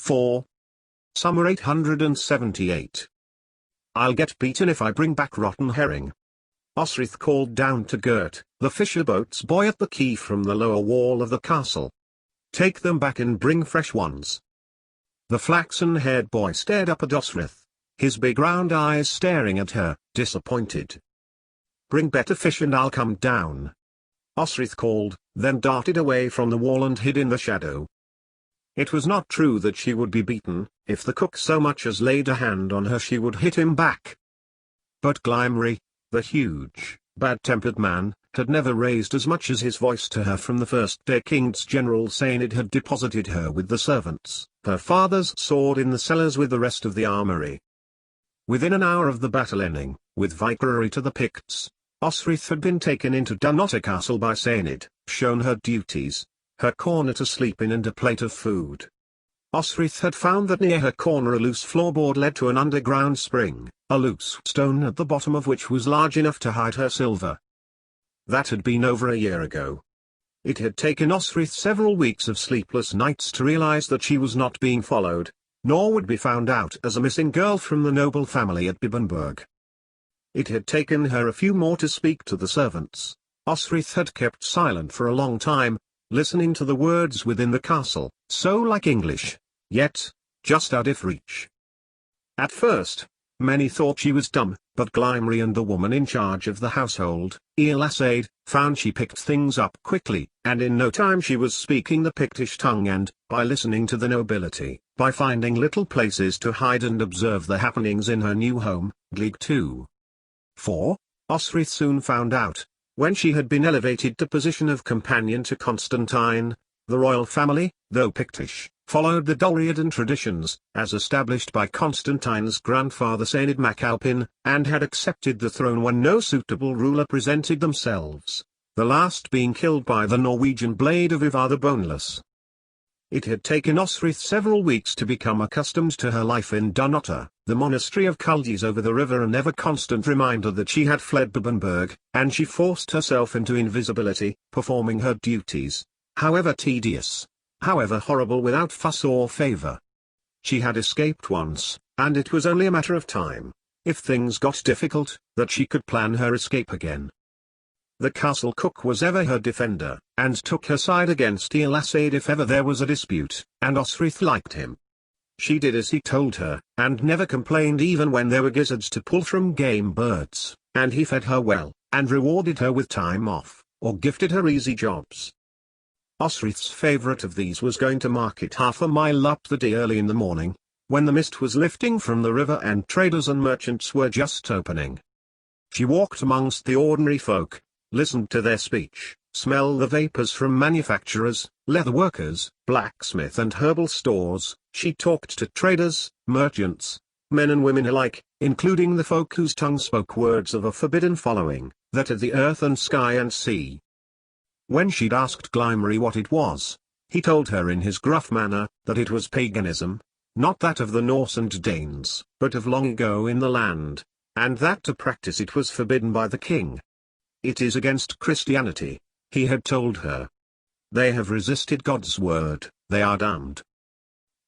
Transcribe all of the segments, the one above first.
4. Summer 878. I'll get beaten if I bring back rotten herring. Osrith called down to Gert, the fisher-boat's boy at the quay from the lower wall of the castle. Take them back and bring fresh ones. The flaxen-haired boy stared up at Osrith, his big round eyes staring at her, disappointed. Bring better fish and I'll come down. Osrith called, then darted away from the wall and hid in the shadow. It was not true that she would be beaten. If the cook so much as laid a hand on her she would hit him back. But Glimmery, the huge, bad-tempered man, had never raised as much as his voice to her from the first day King's General Sainid had deposited her with the servants, her father's sword in the cellars with the rest of the armory. Within an hour of the battle ending, with victory to the Picts, Osrith had been taken into Dunnottar Castle by Sainid, shown her duties, her corner to sleep in and a plate of food. Osrith had found that near her corner a loose floorboard led to an underground spring, a loose stone at the bottom of which was large enough to hide her silver. That had been over a year ago. It had taken Osrith several weeks of sleepless nights to realize that she was not being followed, nor would be found out as a missing girl from the noble family at Bibbenberg. It had taken her a few more to speak to the servants. Osrith had kept silent for a long time, listening to the words within the castle, so like English, yet, just out of reach. At first, many thought she was dumb, but Glimmery and the woman in charge of the household, Elasade, found she picked things up quickly, and in no time she was speaking the Pictish tongue and, by listening to the nobility, by finding little places to hide and observe the happenings in her new home, Glig 2. 4. Osrith soon found out, when she had been elevated to position of companion to Constantine, the royal family, though Pictish, followed the Dulriadan traditions, as established by Constantine's grandfather Sainid Macalpin, and had accepted the throne when no suitable ruler presented themselves, the last being killed by the Norwegian blade of Ivar the Boneless. It had taken Osrith several weeks to become accustomed to her life in Dunnottar, the monastery of Kuldis over the river, an ever-constant reminder that she had fled Bibbenberg, and she forced herself into invisibility, performing her duties, however tedious, however horrible, without fuss or favor. She had escaped once, and it was only a matter of time, if things got difficult, that she could plan her escape again. The castle cook was ever her defender, and took her side against Elasade if ever there was a dispute, and Osrith liked him. She did as he told her, and never complained even when there were gizzards to pull from game birds, and he fed her well, and rewarded her with time off, or gifted her easy jobs. Osrith's favorite of these was going to market half a mile up the Dee early in the morning, when the mist was lifting from the river and traders and merchants were just opening. She walked amongst the ordinary folk, listened to their speech, smelled the vapors from manufacturers, leather workers, blacksmith and herbal stores. She talked to traders, merchants, men and women alike, including the folk whose tongue spoke words of a forbidden following, that of the earth and sky and sea. When she'd asked Glimmery what it was, he told her in his gruff manner, that it was paganism, not that of the Norse and Danes, but of long ago in the land, and that to practice it was forbidden by the king. It is against Christianity, he had told her. They have resisted God's word, they are damned.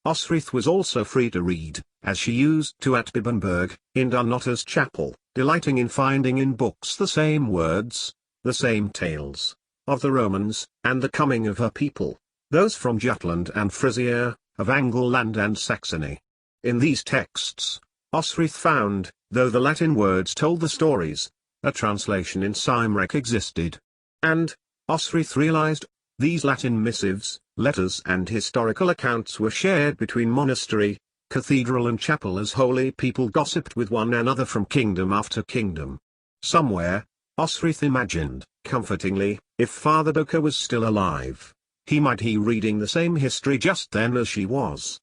Osrith was also free to read, as she used to at Bibbenberg, in Dunnottar's chapel, delighting in finding in books the same words, the same tales, of the Romans, and the coming of her people, those from Jutland and Frisia, of Angleland and Saxony. In these texts, Osrith found, though the Latin words told the stories, a translation in Cymric existed. And, Osrith realized, these Latin missives, letters and historical accounts were shared between monastery, cathedral and chapel as holy people gossiped with one another from kingdom after kingdom. Somewhere, Osrith imagined, comfortingly, if Father Bowker was still alive, he might be reading the same history just then as she was.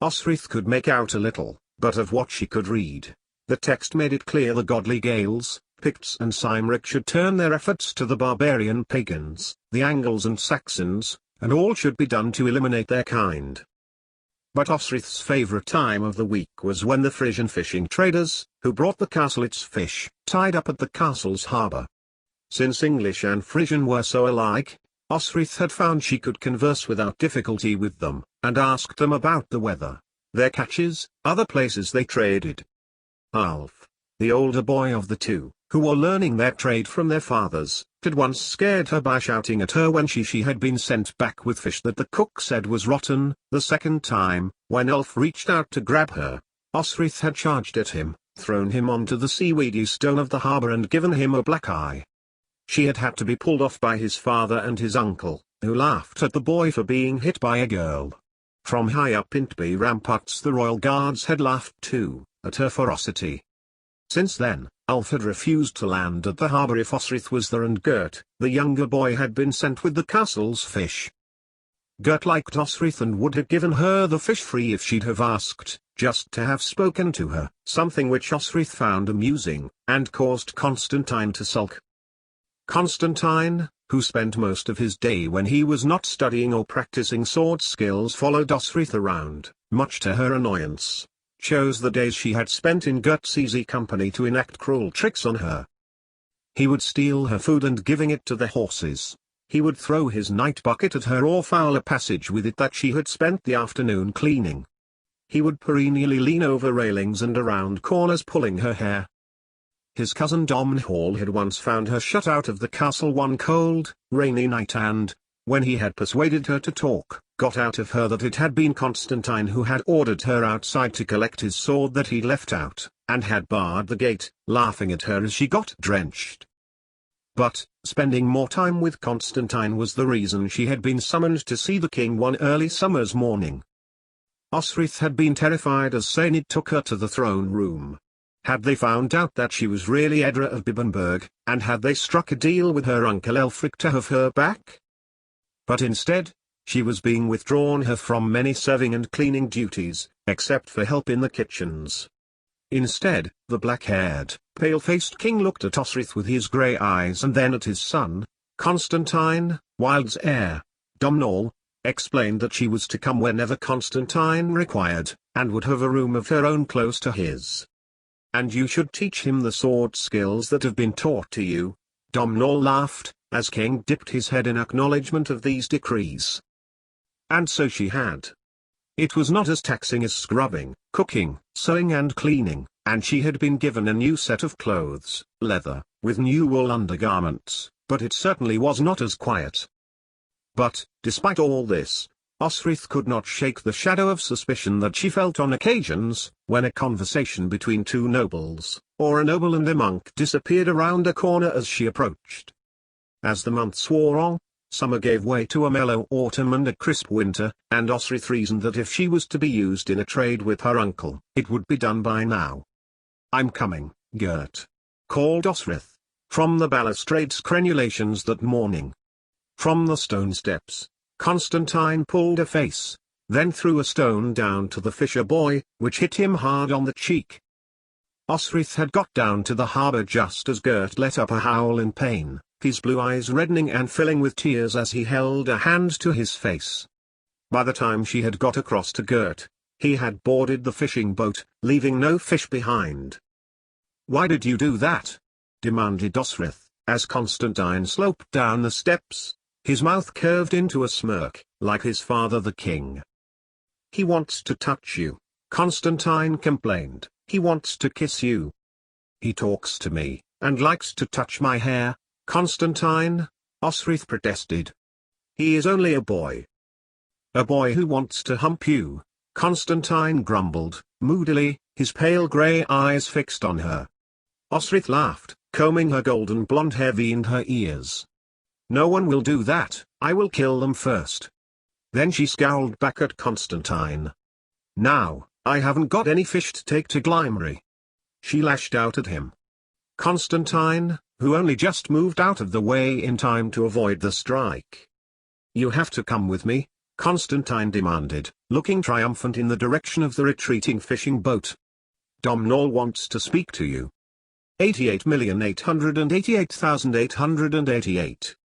Osrith could make out a little, but of what she could read, the text made it clear the godly Gaels, Picts and Cymric should turn their efforts to the barbarian pagans, the Angles and Saxons, and all should be done to eliminate their kind. But Osrith's favourite time of the week was when the Frisian fishing traders, who brought the castle its fish, tied up at the castle's harbour. Since English and Frisian were so alike, Osrith had found she could converse without difficulty with them, and asked them about the weather, their catches, other places they traded. Alf, the older boy of the two, who were learning their trade from their fathers, had once scared her by shouting at her when she had been sent back with fish that the cook said was rotten. The second time, when Alf reached out to grab her, Osrith had charged at him, thrown him onto the seaweedy stone of the harbour and given him a black eye. She had had to be pulled off by his father and his uncle, who laughed at the boy for being hit by a girl. From high up in Tby ramparts the royal guards had laughed too, at her ferocity. Since then, Alf had refused to land at the harbour if Osrith was there, and Gert, the younger boy, had been sent with the castle's fish. Gert liked Osrith and would have given her the fish free if she'd have asked, just to have spoken to her, something which Osrith found amusing, and caused Constantine to sulk. Constantine, who spent most of his day when he was not studying or practicing sword skills, followed Osrith around, much to her annoyance, chose the days she had spent in Gert's easy company to enact cruel tricks on her. He would steal her food and giving it to the horses. He would throw his night bucket at her or foul a passage with it that she had spent the afternoon cleaning. He would perennially lean over railings and around corners pulling her hair. His cousin Domhnall had once found her shut out of the castle one cold, rainy night and, when he had persuaded her to talk, got out of her that it had been Constantine who had ordered her outside to collect his sword that he'd left out, and had barred the gate, laughing at her as she got drenched. But, spending more time with Constantine was the reason she had been summoned to see the king one early summer's morning. Osrith had been terrified as Sainid took her to the throne room. Had they found out that she was really Edra of Bibbenberg, and had they struck a deal with her uncle Elfric to have her back? But instead, she was being withdrawn her from many serving and cleaning duties, except for help in the kitchens. Instead, the black-haired, pale-faced king looked at Osrith with his grey eyes and then at his son, Constantine, Wild's heir. Domhnall explained that she was to come whenever Constantine required, and would have a room of her own close to his. And you should teach him the sword skills that have been taught to you. Domhnall laughed, as King dipped his head in acknowledgement of these decrees. And so she had. It was not as taxing as scrubbing, cooking, sewing and cleaning, and she had been given a new set of clothes, leather, with new wool undergarments, but it certainly was not as quiet. But, despite all this, Osrith could not shake the shadow of suspicion that she felt on occasions, when a conversation between two nobles, or a noble and a monk, disappeared around a corner as she approached. As the months wore on, summer gave way to a mellow autumn and a crisp winter, and Osrith reasoned that if she was to be used in a trade with her uncle, it would be done by now. "I'm coming, Gert," called Osrith, from the balustrade's crenulations that morning. From the stone steps, Constantine pulled a face, then threw a stone down to the fisher boy, which hit him hard on the cheek. Osrith had got down to the harbour just as Gert let up a howl in pain, his blue eyes reddening and filling with tears as he held a hand to his face. By the time she had got across to Gert, he had boarded the fishing boat, leaving no fish behind. "Why did you do that?" demanded Osrith, as Constantine sloped down the steps, his mouth curved into a smirk, like his father the king. "He wants to touch you," Constantine complained. "He wants to kiss you." "He talks to me, and likes to touch my hair, Constantine," Osrith protested. "He is only a boy." "A boy who wants to hump you," Constantine grumbled, moodily, his pale grey eyes fixed on her. Osrith laughed, combing her golden blonde hair behind her ears. "No one will do that, I will kill them first." Then she scowled back at Constantine. "Now, I haven't got any fish to take to Glimmery." She lashed out at him. Constantine, who only just moved out of the way in time to avoid the strike. "You have to come with me," Constantine demanded, looking triumphant in the direction of the retreating fishing boat. "Domhnall wants to speak to you." 88,888,888.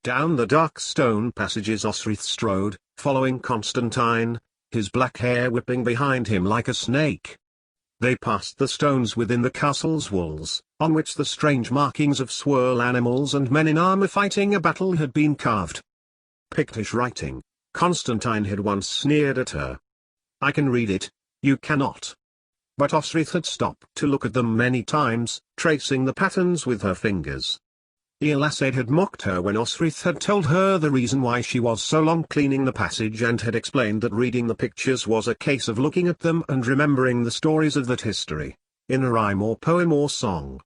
Down the dark stone passages Osrith strode, following Constantine, his black hair whipping behind him like a snake. They passed the stones within the castle's walls, on which the strange markings of swirl animals and men in armor fighting a battle had been carved. Pictish writing. Constantine had once sneered at her. I can read it, you cannot. But Osrith had stopped to look at them many times, tracing the patterns with her fingers. Elasade had mocked her when Osrith had told her the reason why she was so long cleaning the passage and had explained that reading the pictures was a case of looking at them and remembering the stories of that history, in a rhyme or poem or song.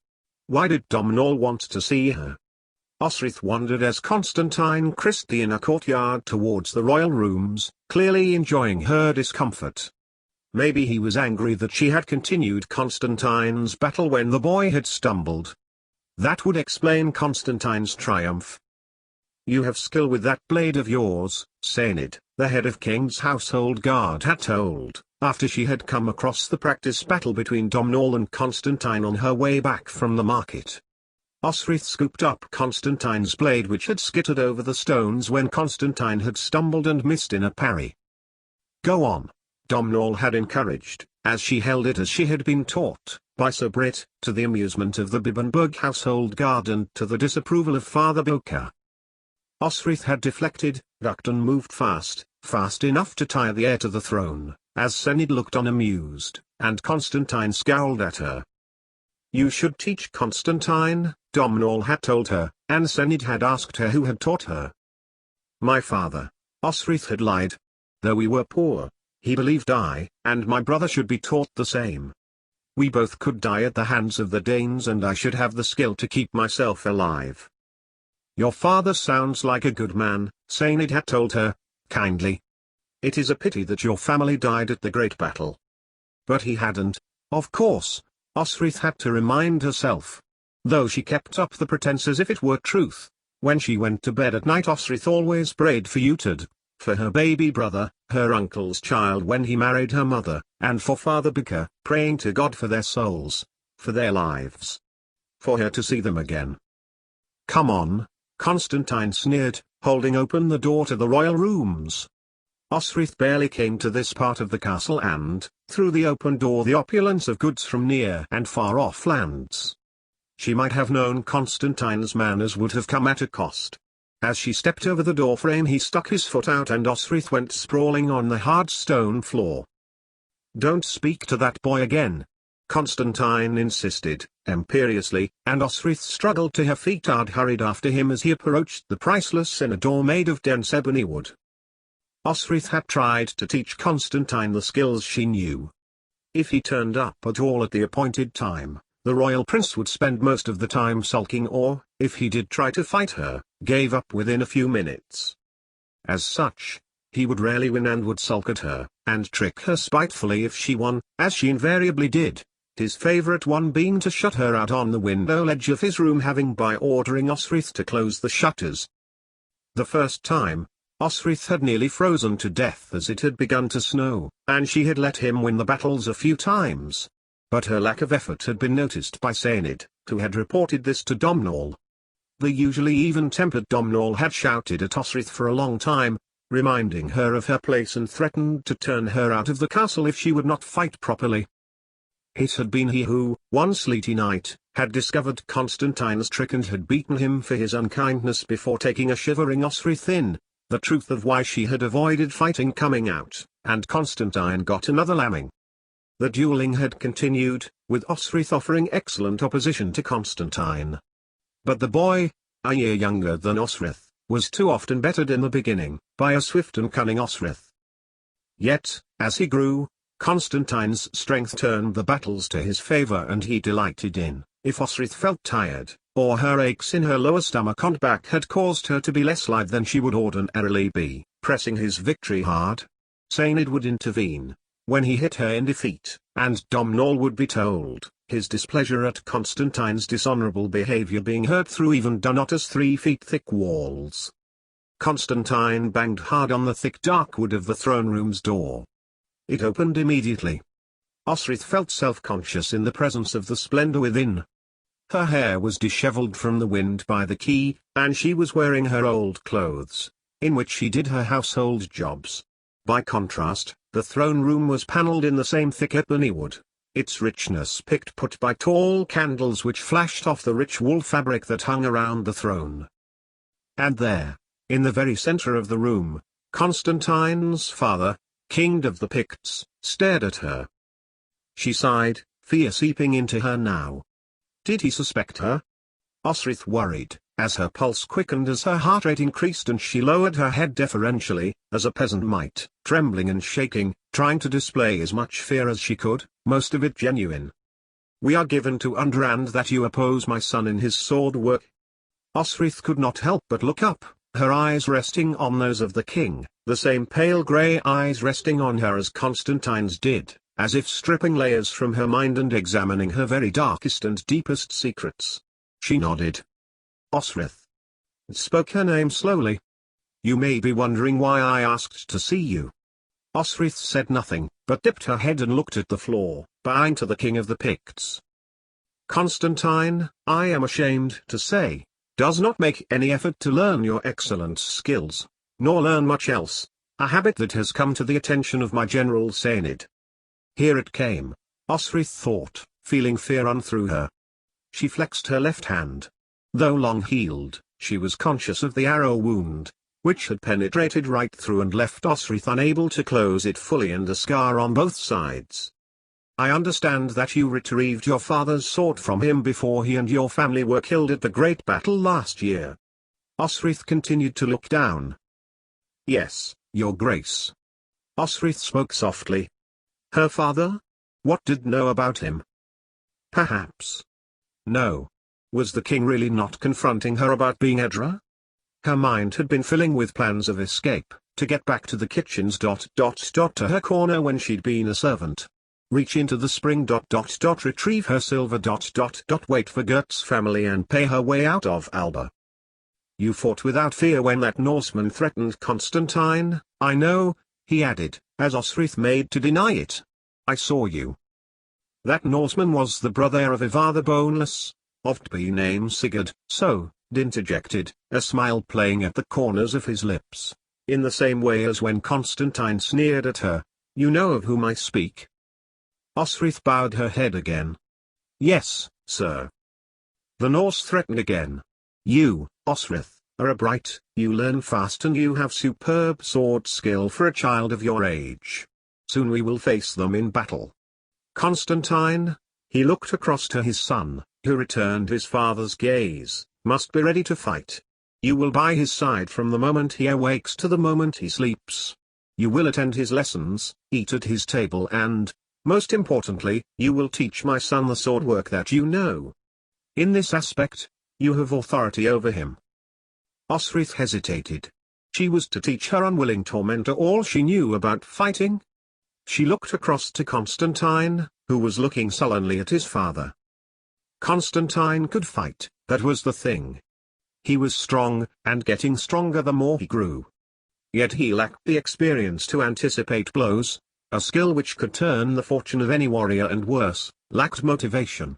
Why did Domnall want to see her? Osrith wondered as Constantine crossed the inner courtyard towards the royal rooms, clearly enjoying her discomfort. Maybe he was angry that she had continued Constantine's battle when the boy had stumbled. That would explain Constantine's triumph. You have skill with that blade of yours, Sainid, the head of King's household guard had told, after she had come across the practice battle between Domnall and Constantine on her way back from the market. Osrith scooped up Constantine's blade which had skittered over the stones when Constantine had stumbled and missed in a parry. Go on, Domnall had encouraged, as she held it as she had been taught, by Sir Brit, to the amusement of the Bibbenburg household guard and to the disapproval of Father Boker. Osrith had deflected, ducked and moved fast enough to tie the heir to the throne, as Sainid looked on amused, and Constantine scowled at her. You should teach Constantine, Domnall had told her, and Sainid had asked her who had taught her. My father, Osrith had lied. Though we were poor, he believed I and my brother should be taught the same. We both could die at the hands of the Danes and I should have the skill to keep myself alive. Your father sounds like a good man, Sainid had told her, kindly. It is a pity that your family died at the great battle. But he hadn't, of course, Osrith had to remind herself. Though she kept up the pretense as if it were truth, when she went to bed at night Osrith always prayed for Uhtred, for her baby brother, her uncle's child when he married her mother, and for Father Boker, praying to God for their souls, for their lives. For her to see them again. Come on, Constantine sneered, holding open the door to the royal rooms. Osrith barely came to this part of the castle and, through the open door the opulence of goods from near and far-off lands. She might have known Constantine's manners would have come at a cost. As she stepped over the door frame he stuck his foot out and Osrith went sprawling on the hard stone floor. Don't speak to that boy again, Constantine insisted, imperiously, and Osrith struggled to her feet and hurried after him as he approached the priceless inner door made of dense ebony wood. Osrith had tried to teach Constantine the skills she knew. If he turned up at all at the appointed time, the royal prince would spend most of the time sulking or, if he did try to fight her, gave up within a few minutes. As such, he would rarely win and would sulk at her, and trick her spitefully if she won, as she invariably did, his favorite one being to shut her out on the window ledge of his room having by ordering Osrith to close the shutters. The first time, Osrith had nearly frozen to death as it had begun to snow, and she had let him win the battles a few times. But her lack of effort had been noticed by Sainid, who had reported this to Domnall. The usually even-tempered Domnall had shouted at Osrith for a long time, reminding her of her place and threatened to turn her out of the castle if she would not fight properly. It had been he who, one sleety night, had discovered Constantine's trick and had beaten him for his unkindness before taking a shivering Osrith in, the truth of why she had avoided fighting coming out, and Constantine got another lambing. The dueling had continued, with Osrith offering excellent opposition to Constantine. But the boy, a year younger than Osrith, was too often bettered in the beginning, by a swift and cunning Osrith. Yet, as he grew, Constantine's strength turned the battles to his favor and he delighted in, if Osrith felt tired, or her aches in her lower stomach and back had caused her to be less lithe than she would ordinarily be, pressing his victory hard. Sainid would intervene, when he hit her in defeat, and Domnall would be told, his displeasure at Constantine's dishonorable behavior being heard through even Donatus 3 feet thick walls. Constantine banged hard on the thick dark wood of the throne room's door. It opened immediately. Osrith felt self-conscious in the presence of the splendor within. Her hair was disheveled from the wind by the key, and she was wearing her old clothes, in which she did her household jobs. By contrast, the throne room was paneled in the same thick ebony wood, its richness picked put by tall candles which flashed off the rich wool fabric that hung around the throne. And there, In the very center of the room, Constantine's father, king of the Picts, stared at her. She sighed, fear seeping into her now. Did he suspect her? Osrith worried, as her pulse quickened as her heart rate increased and she lowered her head deferentially, as a peasant might, trembling and shaking, trying to display as much fear as she could, most of it genuine. We are given to understand that you oppose my son in his sword work. Osrith could not help but look up, her eyes resting on those of the king, the same pale grey eyes resting on her as Constantine's did, as if stripping layers from her mind and examining her very darkest and deepest secrets. She nodded. Osrith spoke her name slowly. You may be wondering why I asked to see you. Osrith said nothing, but dipped her head and looked at the floor, bowing to the king of the Picts. Constantine, I am ashamed to say, does not make any effort to learn your excellent skills, nor learn much else, a habit that has come to the attention of my general Saynid. Here it came, Osrith thought, feeling fear run through her. She flexed her left hand. Though long healed, she was conscious of the arrow wound, which had penetrated right through and left Osrith unable to close it fully and a scar on both sides. I understand that you retrieved your father's sword from him before he and your family were killed at the great battle last year. Osrith continued to look down. Yes, your grace. Osrith spoke softly. Her father? What did know about him? Perhaps. No. Was the king really not confronting her about being Edra? Her mind had been filling with plans of escape, to get back to the kitchens to her corner when she'd been a servant. Reach into the spring retrieve her silver wait for Gert's family and pay her way out of Alba. You fought without fear when that Norseman threatened Constantine, I know, he added, as Osrith made to deny it. I saw you. That Norseman was the brother of Ivar the Boneless, of be named Sigurd, so, interjected, a smile playing at the corners of his lips, in the same way as when Constantine sneered at her. You know of whom I speak? Osrith bowed her head again. Yes, sir. The Norse threatened again. You, Osrith, are a bright, you learn fast and you have superb sword skill for a child of your age. Soon we will face them in battle. Constantine, he looked across to his son, who returned his father's gaze, must be ready to fight. You will by his side from the moment he awakes to the moment he sleeps. You will attend his lessons, eat at his table and, most importantly, you will teach my son the sword work that you know. In this aspect, you have authority over him. Osrith hesitated. She was to teach her unwilling tormentor all she knew about fighting? She looked across to Constantine, who was looking sullenly at his father. Constantine could fight, that was the thing. He was strong, and getting stronger the more he grew. Yet he lacked the experience to anticipate blows, a skill which could turn the fortune of any warrior and worse, lacked motivation.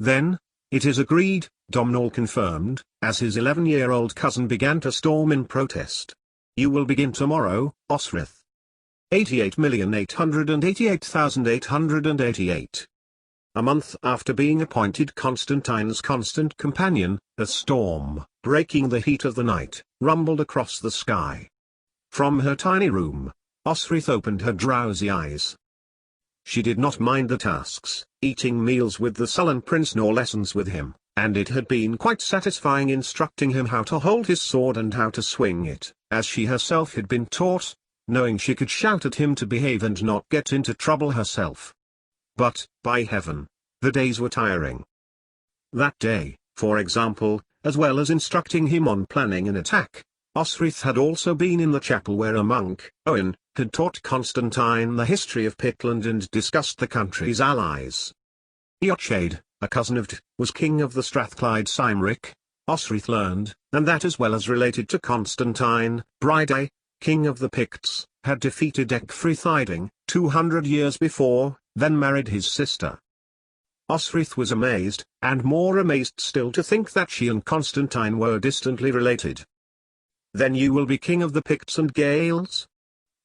Then, it is agreed, Domhnall confirmed, as his 11-year-old cousin began to storm in protest. You will begin tomorrow, Osrith. 88,888,888. A month after being appointed Constantine's constant companion, a storm, breaking the heat of the night, rumbled across the sky. From her tiny room, Osrith opened her drowsy eyes. She did not mind the tasks, eating meals with the sullen prince nor lessons with him, and it had been quite satisfying instructing him how to hold his sword and how to swing it, as she herself had been taught, knowing she could shout at him to behave and not get into trouble herself. But, by heaven, the days were tiring. That day, for example, as well as instructing him on planning an attack, Osrith had also been in the chapel where a monk, Owen, had taught Constantine the history of Pitland and discussed the country's allies. Eochaid, a cousin of was king of the Strathclyde Cymric, Osrith learned, and that as well as related to Constantine, Bride, king of the Picts, had defeated Ecgfrithiding, 200 years before, then married his sister. Osrith was amazed, and more amazed still to think that she and Constantine were distantly related. Then you will be king of the Picts and Gaels?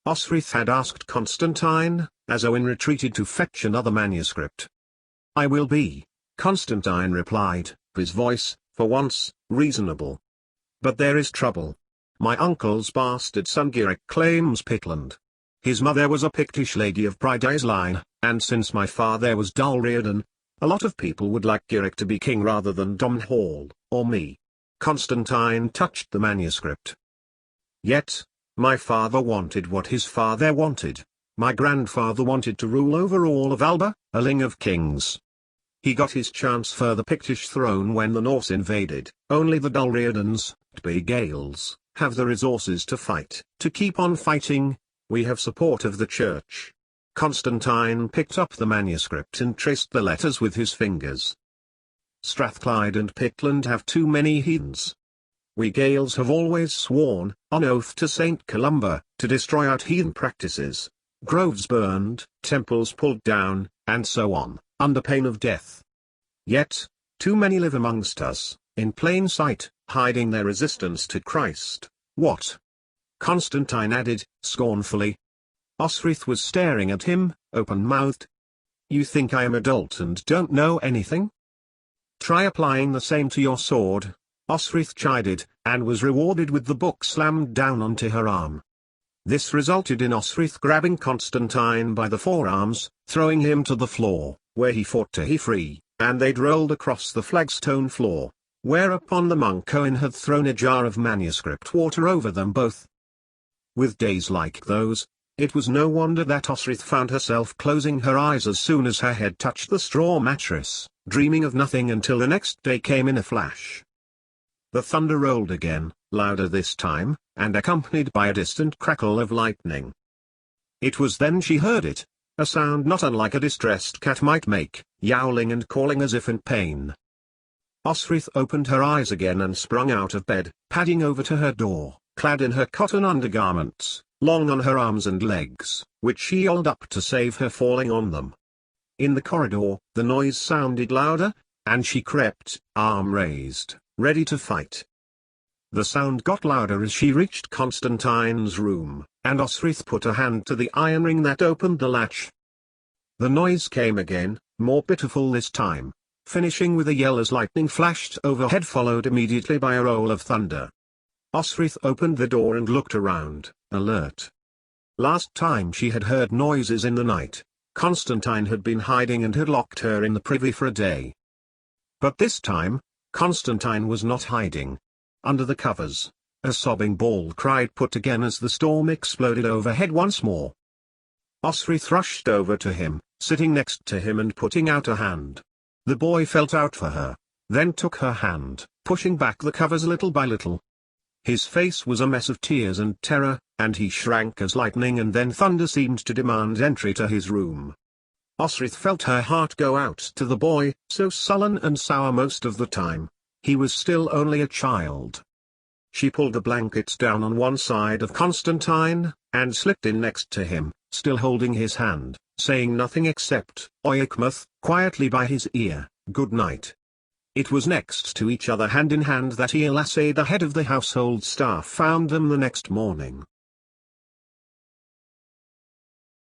Osrith had asked Constantine, as Owen retreated to fetch another manuscript. I will be, Constantine replied, his voice, for once, reasonable. But there is trouble. My uncle's bastard son Giric claims Pickland. His mother was a Pictish lady of Pride's line, and since my father was Dalriadan, a lot of people would like Giric to be king rather than Domhnall, or me. Constantine touched the manuscript. Yet, my father wanted what his father wanted. My grandfather wanted to rule over all of Alba, a ling of kings. He got his chance for the Pictish throne when the Norse invaded. Only the Dalriadans, Tby Gaels, have the resources to fight. To keep on fighting, we have support of the church. Constantine picked up the manuscript and traced the letters with his fingers. Strathclyde and Pickland have too many heathens. We Gaels have always sworn, on oath to St. Columba, to destroy out heathen practices. Groves burned, temples pulled down, and so on, under pain of death. Yet, too many live amongst us, in plain sight, hiding their resistance to Christ. What? Constantine added, scornfully. Osrith was staring at him, open-mouthed. You think I am adult and don't know anything? Try applying the same to your sword, Osrith chided, and was rewarded with the book slammed down onto her arm. This resulted in Osrith grabbing Constantine by the forearms, throwing him to the floor, where he fought to he free, and they'd rolled across the flagstone floor, whereupon the monk Owen had thrown a jar of manuscript water over them both. With days like those, it was no wonder that Osrith found herself closing her eyes as soon as her head touched the straw mattress, dreaming of nothing until the next day came in a flash. The thunder rolled again, louder this time, and accompanied by a distant crackle of lightning. It was then she heard it, a sound not unlike a distressed cat might make, yowling and calling as if in pain. Osrith opened her eyes again and sprung out of bed, padding over to her door, clad in her cotton undergarments, long on her arms and legs, which she rolled up to save her falling on them. In the corridor, the noise sounded louder, and she crept, arm raised, ready to fight. The sound got louder as she reached Constantine's room, and Osrith put a hand to the iron ring that opened the latch. The noise came again, more pitiful this time, finishing with a yell as lightning flashed overhead, followed immediately by a roll of thunder. Osrith opened the door and looked around, alert. Last time she had heard noises in the night, Constantine had been hiding and had locked her in the privy for a day. But this time, Constantine was not hiding. Under the covers, a sobbing bawl cried put again as the storm exploded overhead once more. Osrith rushed over to him, sitting next to him and putting out a hand. The boy felt out for her, then took her hand, pushing back the covers little by little. His face was a mess of tears and terror, and he shrank as lightning and then thunder seemed to demand entry to his room. Osrith felt her heart go out to the boy, so sullen and sour most of the time. He was still only a child. She pulled the blankets down on one side of Constantine, and slipped in next to him, still holding his hand, saying nothing except, Oiakmuth, quietly by his ear, good night. It was next to each other hand in hand that Elasade, the head of the household staff, found them the next morning.